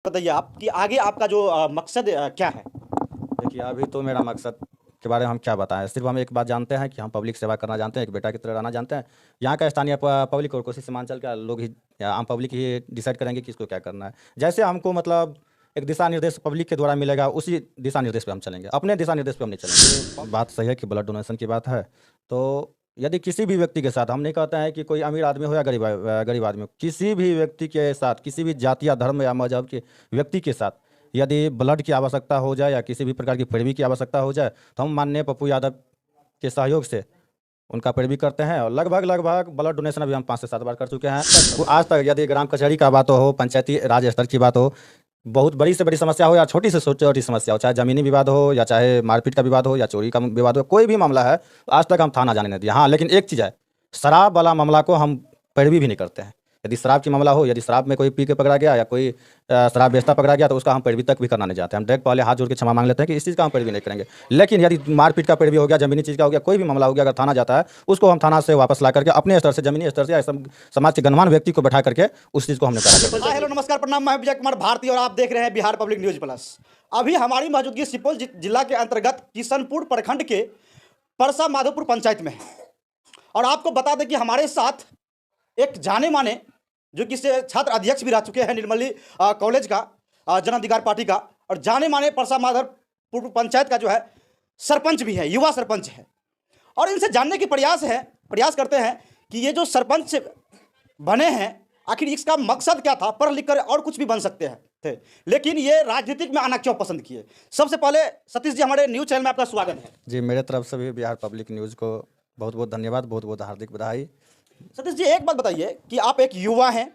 बताइए आप कि आगे आपका जो मकसद क्या है? देखिए, अभी तो मेरा मकसद के बारे में हम क्या बताएं। सिर्फ हम एक बात जानते हैं कि हम पब्लिक सेवा करना जानते हैं, एक बेटा की तरह रहना जानते हैं। यहाँ का स्थानीय पब्लिक और कोसी सीमांचल का लोग ही या आम पब्लिक ही डिसाइड करेंगे कि इसको क्या करना है। जैसे हमको मतलब एक दिशा निर्देश पब्लिक के द्वारा मिलेगा, उसी दिशा निर्देश पे हम चलेंगे, अपने दिशा निर्देश पे हम नहीं चलेंगे। बात सही है कि ब्लड डोनेशन की बात है, तो यदि किसी भी व्यक्ति के साथ, हम नहीं कहते हैं कि कोई अमीर आदमी हो या गरीब आदमी हो, किसी भी व्यक्ति के साथ, किसी भी जाति या धर्म या मजहब के व्यक्ति के साथ यदि ब्लड की आवश्यकता हो जाए या किसी भी प्रकार की पैरवी की आवश्यकता हो जाए, तो हम माननीय पप्पू यादव के सहयोग से उनका पैरवी करते हैं। और लगभग ब्लड डोनेशन अभी हम 5 से 7 बार कर चुके हैं। तो आज तक यदि ग्राम कचहरी का बात हो, पंचायती राज स्तर की बात हो, बहुत बड़ी से बड़ी समस्या हो या छोटी से छोटी समस्या हो, चाहे ज़मीनी विवाद हो या चाहे मारपीट का विवाद हो या चोरी का विवाद हो, कोई भी मामला है, आज तक हम थाना जाने नहीं दिया। हाँ, लेकिन एक चीज़ है, शराब वाला मामला को हम पैरवी भी नहीं करते हैं। यदि शराब की मामला हो, यदि शराब में कोई पी के पकड़ा गया या कोई शराब बेचता पकड़ा गया, तो उसका हम पैरवी तक भी करना नहीं चाहते। हम डायरेक्ट पहले हाथ जोड़ के क्षमा मांग लेते हैं कि इस चीज़ का हम पैरवी नहीं करेंगे। लेकिन यदि मारपीट का पैरवी हो गया, जमीनी चीज़ का हो गया, कोई भी मामला हो गया, अगर थाना जाता है, उसको हम थाना से वापस ला करके अपने स्तर से, जमीनी स्तर से या समाज के गणमान्य व्यक्ति को बैठा करके उस चीज़ को हमने करा। हेलो नमस्कार प्रणाम, मैं विजय कुमार भारती और आप देख रहे हैं बिहार पब्लिक न्यूज प्लस। अभी हमारी मौजूदगी सुपौल जिला के अंतर्गत किशनपुर प्रखंड के परसा माधोपुर पंचायत में है। और आपको बता दें कि हमारे साथ एक जाने माने जो कि छात्र अध्यक्ष भी रह चुके हैं निर्मली कॉलेज का, जन अधिकार पार्टी का, और जाने माने परसा माधोपुर पंचायत का जो है सरपंच भी है, युवा सरपंच है। और इनसे जानने की प्रयास करते हैं कि ये जो सरपंच बने हैं, आखिर इसका मकसद क्या था। पढ़ लिख कर और कुछ भी बन सकते हैं थे, लेकिन ये राजनीतिक में आना क्यों पसंद किए। सबसे पहले सतीश जी, हमारे न्यूज चैनल में आपका स्वागत है। जी, मेरे तरफ से भी बिहार पब्लिक न्यूज़ को बहुत बहुत धन्यवाद, बहुत बहुत हार्दिक बधाई। सतीश जी, एक बात बताइए कि आप एक युवा हैं,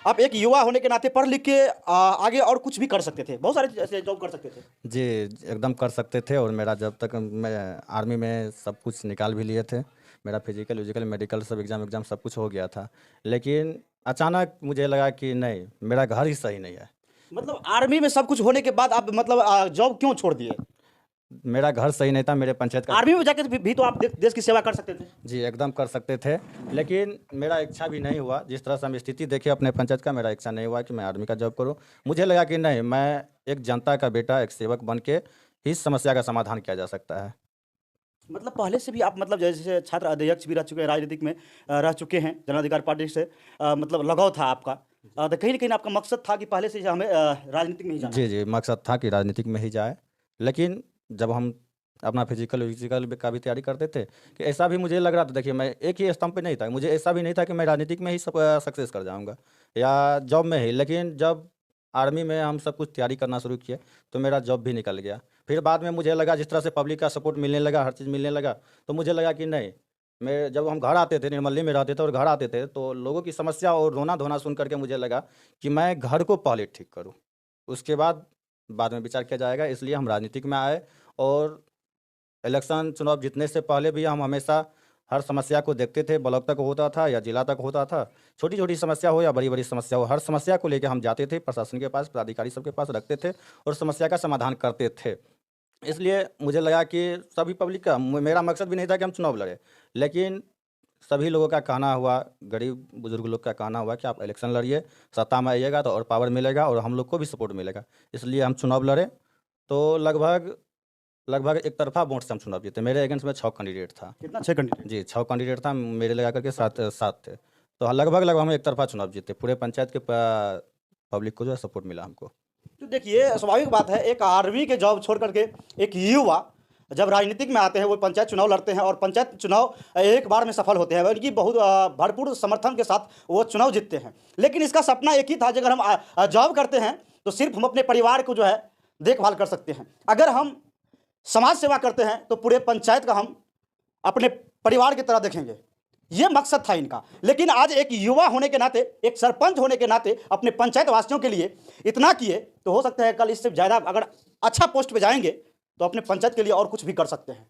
आप एक युवा होने के नाते पढ़ लिख के आगे और कुछ भी कर सकते थे, बहुत सारे ऐसे जॉब कर सकते थे। जी, एकदम कर सकते थे। और मेरा जब तक मैं आर्मी में सब कुछ निकाल भी लिए थे, मेरा फिजिकल मेडिकल सब एग्ज़ाम सब कुछ हो गया था। लेकिन अचानक मुझे लगा कि नहीं, मेरा घर ही सही नहीं है। मतलब आर्मी में सब कुछ होने के बाद आप मतलब जॉब क्यों छोड़ दिए? मेरा घर सही नहीं था, मेरे पंचायत का। आर्मी में जाके भी तो आप देश की सेवा कर सकते थे। जी, एकदम कर सकते थे, लेकिन मेरा इच्छा भी नहीं हुआ। जिस तरह से हम स्थिति देखे अपने पंचायत का, मेरा इच्छा नहीं हुआ कि मैं आर्मी का जॉब करूं। मुझे लगा कि नहीं, मैं एक जनता का बेटा, एक सेवक बन के इस समस्या का समाधान किया जा सकता है। मतलब पहले से भी आप मतलब जैसे छात्र अध्यक्ष भी रह चुके हैं, राजनीतिक में रह चुके हैं, जन अधिकार पार्टी से मतलब लगाव था आपका। तो कहीं ना कहीं आपका मकसद था कि पहले से हमें राजनीतिक में ही जाना। जी, मकसद था कि राजनीतिक में ही जाए। लेकिन जब हम अपना फिजिकल का भी तैयारी करते थे, कि ऐसा भी मुझे लग रहा था, देखिए मैं एक ही स्तंभ पे नहीं था, मुझे ऐसा भी नहीं था कि मैं राजनीतिक में ही सक्सेस कर जाऊंगा या जॉब में ही। लेकिन जब आर्मी में हम सब कुछ तैयारी करना शुरू किए, तो मेरा जॉब भी निकल गया। फिर बाद में मुझे लगा, जिस तरह से पब्लिक का सपोर्ट मिलने लगा, हर चीज़ मिलने लगा, तो मुझे लगा कि नहीं, मैं जब हम घर आते थे, निर्मली में रहते थे और घर आते थे, तो लोगों की समस्या और रोना धोना सुन करके मुझे लगा कि मैं घर को पहले ठीक करूँ, उसके बाद में विचार किया जाएगा। इसलिए हम राजनीतिक में आए। और इलेक्शन चुनाव जीतने से पहले भी हम हमेशा हर समस्या को देखते थे, ब्लॉक तक होता था या जिला तक होता था, छोटी छोटी समस्या हो या बड़ी बड़ी समस्या हो, हर समस्या को लेकर हम जाते थे, प्रशासन के पास, पदाधिकारी सबके पास रखते थे और समस्या का समाधान करते थे। इसलिए मुझे लगा कि सभी पब्लिक का, मेरा मकसद भी नहीं था कि हम चुनाव लड़े, लेकिन सभी लोगों का कहना हुआ, गरीब बुजुर्ग लोग का कहना हुआ कि आप इलेक्शन लड़िए, सत्ता में आइएगा तो और पावर मिलेगा और हम लोग को भी सपोर्ट मिलेगा। इसलिए हम चुनाव लड़े। तो लगभग एक तरफा वोट से हम चुनाव जीते। मेरे अगेंस्ट में 6 कैंडिडेट था। कितना? 6 कैंडिडेट? जी, 6 कैंडिडेट था, मेरे लगा करके सात थे। तो लगभग हम एक तरफा चुनाव जीते। पूरे पंचायत के पब्लिक को जो है सपोर्ट मिला हमको। तो देखिए, स्वाभाविक बात है, एक आर्मी के जॉब छोड़ करके एक युवा जब राजनीतिक में आते हैं, वो पंचायत चुनाव लड़ते हैं और पंचायत चुनाव एक बार में सफल होते हैं, उनकी बहुत भरपूर समर्थन के साथ वो चुनाव जीतते हैं। लेकिन इसका सपना एक ही था, अगर हम जॉब करते हैं तो सिर्फ हम अपने परिवार को जो है देखभाल कर सकते हैं, अगर हम समाज सेवा करते हैं तो पूरे पंचायत का हम अपने परिवार की तरह देखेंगे। ये मकसद था इनका। लेकिन आज एक युवा होने के नाते, एक सरपंच होने के नाते अपने पंचायत वासियों के लिए इतना किए, तो हो सकता है कल इससे ज़्यादा अगर अच्छा पोस्ट पे जाएंगे तो अपने पंचायत के लिए और कुछ भी कर सकते हैं।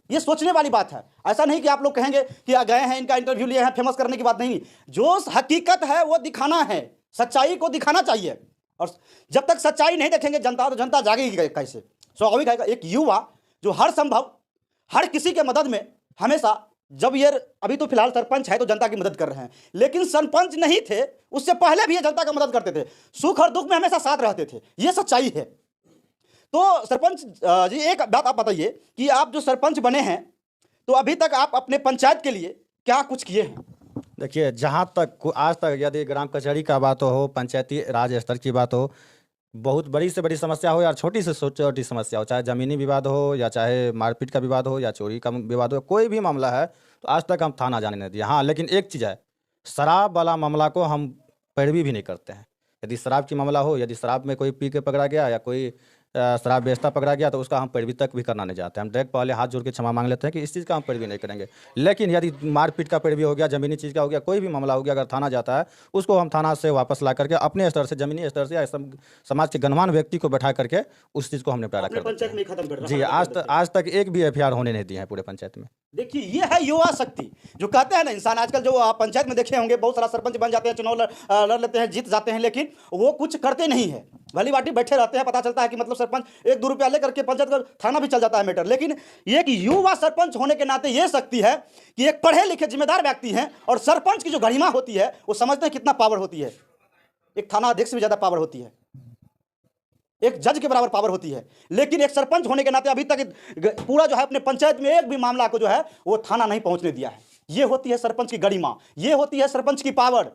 ये सोचने वाली बात है। ऐसा नहीं कि आप लोग कहेंगे कि गए हैं, इनका इंटरव्यू लिए हैं, फेमस करने की बात नहीं। जो हकीकत है वो दिखाना है, सच्चाई को दिखाना चाहिए। और जब तक सच्चाई नहीं देखेंगे जनता, तो जनता जागेगी कैसे। स्वाभाविक है, एक युवा जो हर संभव हर किसी के मदद में हमेशा जब ये अभी तो फिलहाल सरपंच है तो जनता की मदद कर रहे हैं, लेकिन सरपंच नहीं थे उससे पहले भी ये जनता का मदद करते थे, सुख और दुख में हमेशा साथ रहते थे, ये सच्चाई है। तो सरपंच जी एक बात आप बताइए कि आप जो सरपंच बने हैं तो अभी तक आप अपने पंचायत के लिए क्या कुछ किए हैं? देखिए, जहाँ तक आज तक यदि ग्राम कचहरी का बात हो, पंचायती राज स्तर की बात हो, बहुत बड़ी से बड़ी समस्या हो या छोटी से छोटी समस्या हो, चाहे ज़मीनी विवाद हो या चाहे मारपीट का विवाद हो या चोरी का विवाद हो, कोई भी मामला है तो आज तक हम थाना जाने नहीं दिए। हाँ, लेकिन एक चीज़ है, शराब वाला मामला को हम पैरवी भी नहीं करते हैं। यदि शराब की मामला हो, यदि शराब में कोई पी के पकड़ा गया या कोई शराब बेचता पकड़ा गया तो उसका हम पैरवी तक भी करना नहीं चाहते। हम डायरेक्ट पहले हाथ जोड़ के क्षमा मांग लेते हैं कि इस चीज़ का हम पैरवी नहीं करेंगे। लेकिन यदि मारपीट का पैरवी हो गया, ज़मीनी चीज़ का हो गया, कोई भी मामला हो गया, अगर थाना जाता है उसको हम थाना से वापस ला करके अपने स्तर से, ज़मीनी स्तर से या समाज के गणमान्य व्यक्ति को बैठा करके उस चीज़ को हम निपटारा अपने कर देते पंचायत हैं। में ही खत्म कर जी, आज तक एक भी एफआईआर होने नहीं दी है पूरे पंचायत में। देखिए ये है युवा शक्ति, जो कहते हैं ना इंसान, आजकल जो आप पंचायत में देखे होंगे बहुत सारा सरपंच बन जाते हैं, चुनाव लड़ लेते हैं, जीत जाते हैं, लेकिन वो कुछ करते नहीं है, भली बाटी बैठे रहते हैं। पता चलता है कि मतलब सरपंच 1-2 रुपया लेकर के पंचायत का थाना भी चल जाता है मैटर। लेकिन ये एक युवा सरपंच होने के नाते ये शक्ति है कि एक पढ़े लिखे जिम्मेदार व्यक्ति हैं और सरपंच की जो गरिमा होती है वो समझते हैं कितना पावर होती है। एक थाना अध्यक्ष से भी ज़्यादा पावर होती है, एक जज के बराबर पावर होती है। लेकिन एक सरपंच होने के नाते अभी तक पूरा जो है अपने पंचायत में एक भी मामला को जो है वो थाना नहीं पहुंचने दिया है। ये होती है सरपंच की गरिमा, ये होती है सरपंच की पावर,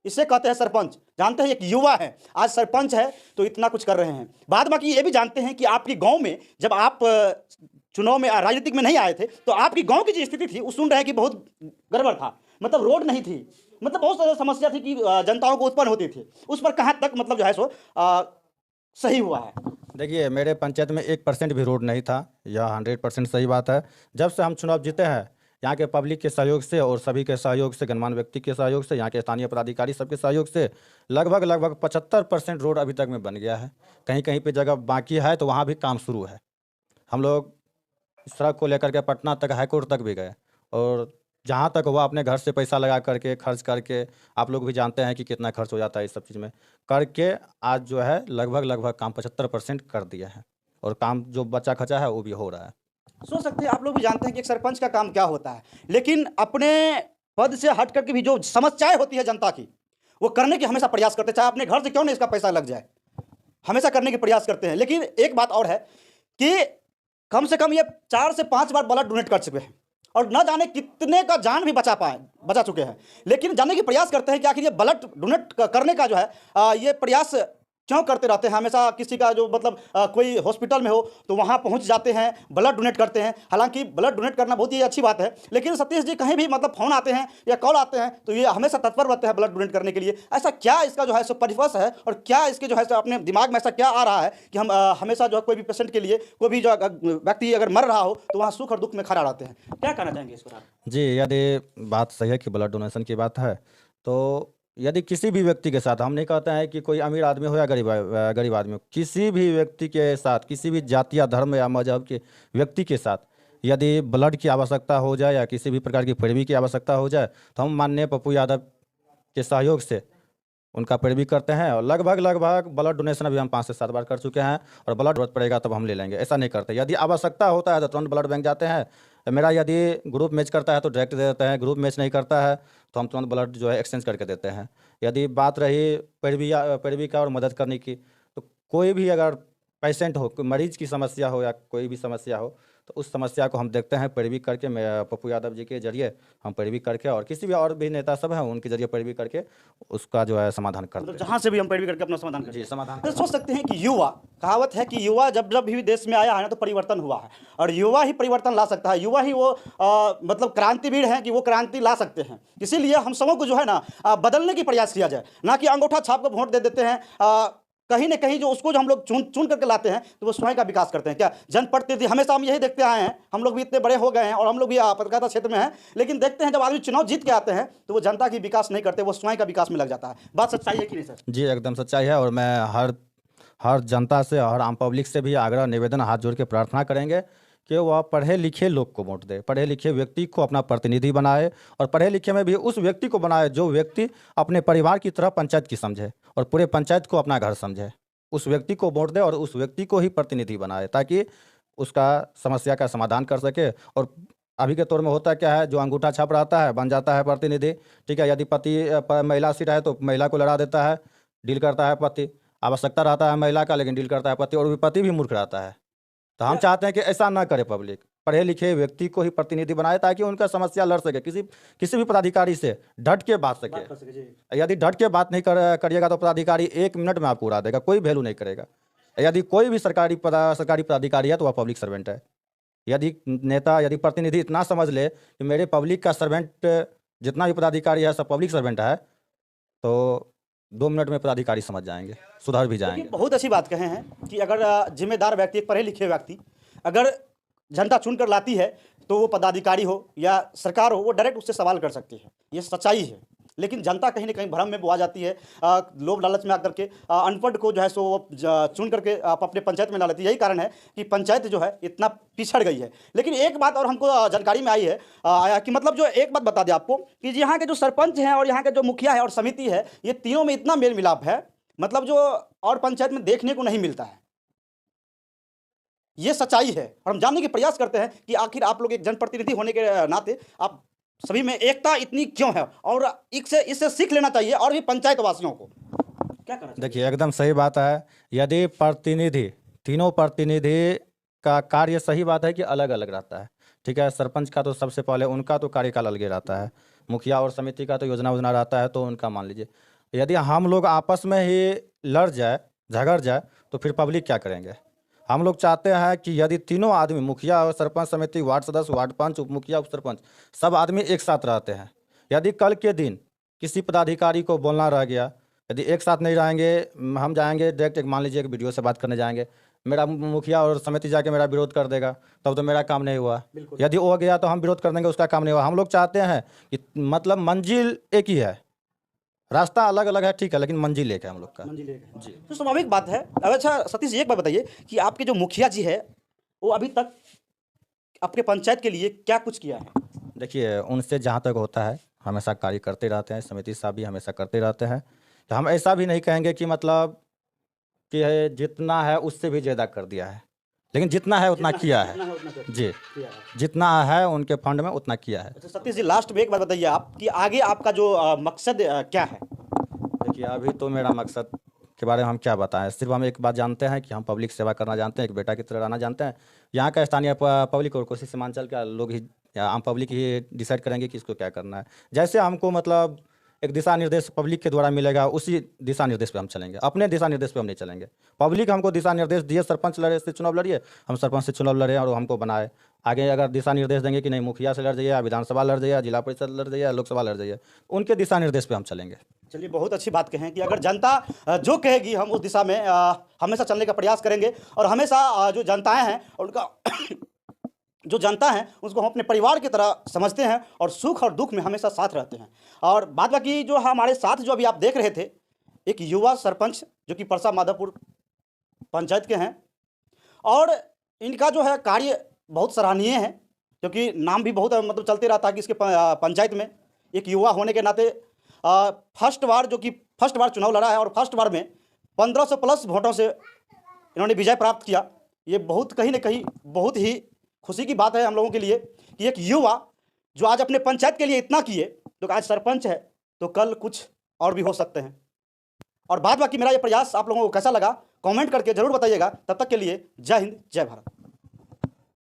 इसे कहते हैं सरपंच। जानते हैं एक युवा है, आज सरपंच है तो इतना कुछ कर रहे हैं। बाद बाकी ये भी जानते हैं कि आपके गांव में जब आप चुनाव में राजनीतिक में नहीं आए थे तो आपकी गांव की जो स्थिति थी वो सुन रहे हैं कि बहुत गड़बड़ था, मतलब रोड नहीं थी, मतलब बहुत सारी समस्या थी कि जनताओं को उत्पन्न होती थी, उस पर कहाँ तक मतलब जो है सो सही हुआ है? देखिए, मेरे पंचायत में 1% भी रोड नहीं था, यह 100% सही बात है। जब से हम चुनाव जीते हैं, यहाँ के पब्लिक के सहयोग से और सभी के सहयोग से, गणमान्य व्यक्ति के सहयोग से, यहाँ के स्थानीय पदाधिकारी सबके सहयोग से लगभग 75% रोड अभी तक में बन गया है। कहीं कहीं पे जगह बाकी है तो वहाँ भी काम शुरू है। हम लोग सड़क को लेकर के पटना तक, हाईकोर्ट तक भी गए और जहाँ तक हुआ अपने घर से पैसा लगा करके, खर्च करके, आप लोग भी जानते हैं कि कितना खर्च हो जाता है इस सब चीज़ में, करके आज जो है लगभग काम 75% कर दिया है और काम जो बचा खचा है वो भी हो रहा है। सोच सकते हैं, आप लोग भी जानते हैं कि एक सरपंच का काम क्या होता है, लेकिन अपने पद से हट करके भी जो समस्याएं होती है जनता की वो करने की हमेशा प्रयास करते हैं, चाहे अपने घर से क्यों नहीं इसका पैसा लग जाए, हमेशा करने की प्रयास करते हैं। लेकिन एक बात और है कि कम से कम ये 4 से 5 बार ब्लड डोनेट कर चुके हैं और न जाने कितने का जान भी बचा चुके हैं। लेकिन जानने की प्रयास करते हैं कि आखिर ये ब्लड डोनेट करने का जो है ये प्रयास क्यों करते रहते हैं। हमेशा किसी का जो मतलब कोई हॉस्पिटल में हो तो वहाँ पहुँच जाते हैं, ब्लड डोनेट करते हैं। हालांकि ब्लड डोनेट करना बहुत ही अच्छी बात है, लेकिन सतीश जी कहीं भी मतलब फ़ोन आते हैं या कॉल आते हैं तो ये हमेशा तत्पर रहते हैं ब्लड डोनेट करने के लिए। ऐसा क्या इसका जो है सो परिपक्व है और क्या इसके जो है सो अपने दिमाग में ऐसा क्या आ रहा है कि हम हमेशा जो है कोई भी पेशेंट के लिए, कोई भी जो व्यक्ति अगर मर रहा हो तो वहाँ सुख और दुख में खड़ा रहते हैं? क्या कहना चाहेंगे इस पर आप? जी, यदि बात सही है कि ब्लड डोनेशन की बात है तो यदि किसी भी व्यक्ति के साथ, हम नहीं कहते हैं कि कोई अमीर आदमी हो या गरीब आदमी हो, किसी भी व्यक्ति के साथ, किसी भी जाति या धर्म या मजहब के व्यक्ति के साथ यदि ब्लड की आवश्यकता हो जाए या किसी भी प्रकार की पैरवी की आवश्यकता हो जाए तो हम माननीय पप्पू यादव के सहयोग से उनका पैरवी करते हैं और लगभग ब्लड डोनेशन अभी हम 5 से 7 बार कर चुके हैं और ब्लड जरूरत पड़ेगा तब हम ले लेंगे, ऐसा नहीं करते। यदि आवश्यकता होता है तो तुरंत ब्लड बैंक जाते हैं। मेरा यदि ग्रुप मैच करता है तो डायरेक्ट दे देते हैं, ग्रुप मैच नहीं करता है तो हम तुरंत ब्लड जो है एक्सचेंज करके देते हैं। यदि बात रही पैरवी का और मदद करने की, तो कोई भी अगर पेशेंट हो, कोई मरीज की समस्या हो या कोई भी समस्या हो तो उस समस्या को हम देखते हैं पैरवी करके, मैं पप्पू यादव जी के जरिए हम पैरवी करके और किसी भी और भी नेता सब हैं उनके जरिए पैरवी करके उसका जो है समाधान करते मतलब हैं। जहाँ से भी हम पैरवी करके अपना समाधान करते जी, हैं। समाधान तो सोच सकते हैं कि युवा, कहावत है कि युवा जब जब भी देश में आया है ना तो परिवर्तन हुआ है और युवा ही परिवर्तन ला सकता है। युवा ही वो मतलब क्रांतिवीर हैं कि वो क्रांति ला सकते हैं। इसीलिए हम सबों को जो है ना बदलने की प्रयास किया जाए, ना कि अंगूठा छाप कर वोट दे देते हैं। कहीं ना कहीं जो उसको जो हम लोग चुन करके लाते हैं तो वो स्वयं का विकास करते हैं। क्या जनप्रतिनिधि, हमेशा हम यही देखते आए हैं, हम लोग भी इतने बड़े हो गए हैं और हम लोग भी पत्रकारिता क्षेत्र में हैं, लेकिन देखते हैं जब आदमी चुनाव जीत के आते हैं तो वो जनता की विकास नहीं करते, वो स्वयं का विकास में लग जाता है। बात सच्चाई है कि नहीं सर? जी, एकदम सच्चाई है और मैं हर जनता से और आम पब्लिक से भी आग्रह निवेदन हाथ जोड़ के प्रार्थना करेंगे कि वह पढ़े लिखे लोग को वोट दे, पढ़े लिखे व्यक्ति को अपना प्रतिनिधि बनाए और पढ़े लिखे में भी उस व्यक्ति को बनाए जो व्यक्ति अपने परिवार की तरह पंचायत की समझे और पूरे पंचायत को अपना घर समझे। उस व्यक्ति को वोट दे और उस व्यक्ति को ही प्रतिनिधि बनाए ताकि उसका समस्या का समाधान कर सके और अभी के तौर में होता क्या है, जो अंगूठा छाप रहता है बन जाता है प्रतिनिधि। ठीक है, यदि महिला सीट है तो महिला को लड़ा देता है, डील करता है पति। आवश्यकता रहता है महिला का, लेकिन डील करता है पति, और पति भी मूर्ख रहता है। तो हम चाहते हैं कि ऐसा ना करे पब्लिक, पढ़े लिखे व्यक्ति को ही प्रतिनिधि बनाए, ताकि उनका समस्या लड़ सके, किसी भी पदाधिकारी से डट के बात सके। यदि डट के बात नहीं करिएगा तो पदाधिकारी 1 मिनट में आपको उड़ा देगा, कोई वैल्यू नहीं करेगा। यदि कोई भी सरकारी पदाधिकारी है तो वह पब्लिक सर्वेंट है। यदि नेता, यदि प्रतिनिधि इतना समझ ले कि मेरे पब्लिक का सर्वेंट, जितना भी पदाधिकारी है सब पब्लिक सर्वेंट है, तो 2 मिनट में पदाधिकारी समझ जाएंगे, सुधर भी जाएंगे। बहुत अच्छी बात कहे हैं कि अगर जिम्मेदार व्यक्ति, एक पढ़े लिखे व्यक्ति अगर जनता चुन कर लाती है तो वो पदाधिकारी हो या सरकार हो, वो डायरेक्ट उससे सवाल कर सकती है। ये सच्चाई है। लेकिन जनता कहीं ना कहीं भ्रम में बुआ जाती है, लोभ लालच में आकर के अनपढ़ को जो है सो वो चुन करके आप अपने पंचायत में ला लेती है। यही कारण है कि पंचायत जो है इतना पिछड़ गई है। लेकिन एक बात और हमको जानकारी में आई है आया कि मतलब जो एक बात बता दें आपको कि यहाँ के जो सरपंच हैं और यहाँ के जो मुखिया है और समिति है, ये तीनों में इतना मेल मिलाप है, मतलब जो और पंचायत में देखने को नहीं मिलता है। ये सच्चाई है और हम जानने के प्रयास करते हैं कि आखिर आप लोग एक जनप्रतिनिधि होने के नाते आप सभी में एकता इतनी क्यों है, और इससे सीख लेना चाहिए और भी पंचायत वासियों को। क्या करना चाहिए? देखिए, एकदम सही बात है। यदि तीनों प्रतिनिधि का कार्य, सही बात है कि अलग अलग रहता है। ठीक है, सरपंच का तो सबसे पहले उनका तो कार्यकाल अलग ही रहता है, मुखिया और समिति का तो योजना रहता है, तो उनका मान लीजिए। यदि हम लोग आपस में ही लड़ जाए, झगड़ जाए, तो फिर पब्लिक क्या करेंगे। हम लोग चाहते हैं कि यदि तीनों आदमी, मुखिया और सरपंच समिति, वार्ड सदस्य, वार्ड पंच, उप मुखिया, उप सरपंच, सब आदमी एक साथ रहते हैं। यदि कल के दिन किसी पदाधिकारी को बोलना रह गया, यदि एक साथ नहीं रहेंगे, हम जाएंगे डायरेक्ट, मान लीजिए कि वीडियो से बात करने जाएंगे, मेरा मुखिया और समिति जाके मेरा विरोध कर देगा, तब तो मेरा काम नहीं हुआ। यदि वो गया तो हम विरोध कर देंगे, उसका काम नहीं हुआ। हम लोग चाहते हैं कि मतलब मंजिल एक ही है, रास्ता अलग अलग है, ठीक है, लेकिन मंजिल एक है हम लोग का। मंजिल एक है जी, तो स्वाभाविक बात है। अब अच्छा सतीश जी, एक बात बताइए कि आपके जो मुखिया जी है वो अभी तक आपके पंचायत के लिए क्या कुछ किया है? देखिए, उनसे जहाँ तक होता है हमेशा कार्य करते रहते हैं, समिति साहब भी हमेशा करते रहते हैं। तो हम ऐसा भी नहीं कहेंगे कि मतलब कि जितना है उससे भी ज़्यादा कर दिया है, लेकिन जितना है उतना किया है जी, जितना है उनके फंड में उतना किया है। अच्छा सतीश जी, लास्ट में एक बात बताइए आप कि आगे आपका जो मकसद क्या है? देखिए, अभी तो मेरा मकसद के बारे में हम क्या बताएं, सिर्फ हम एक बात जानते हैं कि हम पब्लिक सेवा करना जानते हैं, एक बेटा की तरह रहना जानते हैं। यहाँ का स्थानीय पब्लिक और कोसी सीमांचल का लोग ही, आम पब्लिक ही डिसाइड करेंगे कि इसको क्या करना है। जैसे हमको मतलब एक दिशा निर्देश पब्लिक के द्वारा मिलेगा, उसी दिशा निर्देश पे हम चलेंगे, अपने दिशा निर्देश पे हम नहीं चलेंगे। पब्लिक हमको दिशा निर्देश दिए, सरपंच लड़े से चुनाव लड़िए, हम सरपंच से चुनाव लड़े और हमको बनाए। आगे अगर दिशा निर्देश देंगे कि नहीं मुखिया से लड़ जाइए, विधानसभा लड़ जाइए, जिला परिषद लड़ जाइए, लोकसभा लड़ जाइए, उनके दिशा निर्देश पे हम चलेंगे। चलिए, बहुत अच्छी बात कहें कि अगर जनता जो कहेगी हम उस दिशा में हमेशा चलने का प्रयास करेंगे, और हमेशा जो जनताएं हैं उनका जो जनता है उसको हम अपने परिवार की तरह समझते हैं और सुख और दुख में हमेशा साथ रहते हैं। और बात बाकी जो हमारे साथ जो अभी आप देख रहे थे, एक युवा सरपंच जो कि परसा माधवपुर पंचायत के हैं, और इनका जो है कार्य बहुत सराहनीय है, क्योंकि नाम भी बहुत मतलब चलते रहता है कि इसके पंचायत में एक युवा होने के नाते फर्स्ट बार चुनाव लड़ा है और फर्स्ट बार में 1500 प्लस वोटों से इन्होंने विजय प्राप्त किया। ये बहुत कहीं ना कहीं बहुत ही खुशी की बात है हम लोगों के लिए कि एक युवा जो आज अपने पंचायत के लिए इतना किए, तो आज सरपंच है तो कल कुछ और भी हो सकते हैं। और बाद बाकी मेरा ये प्रयास आप लोगों को कैसा लगा कमेंट करके जरूर बताइएगा। तब तक के लिए जय हिंद, जय भारत।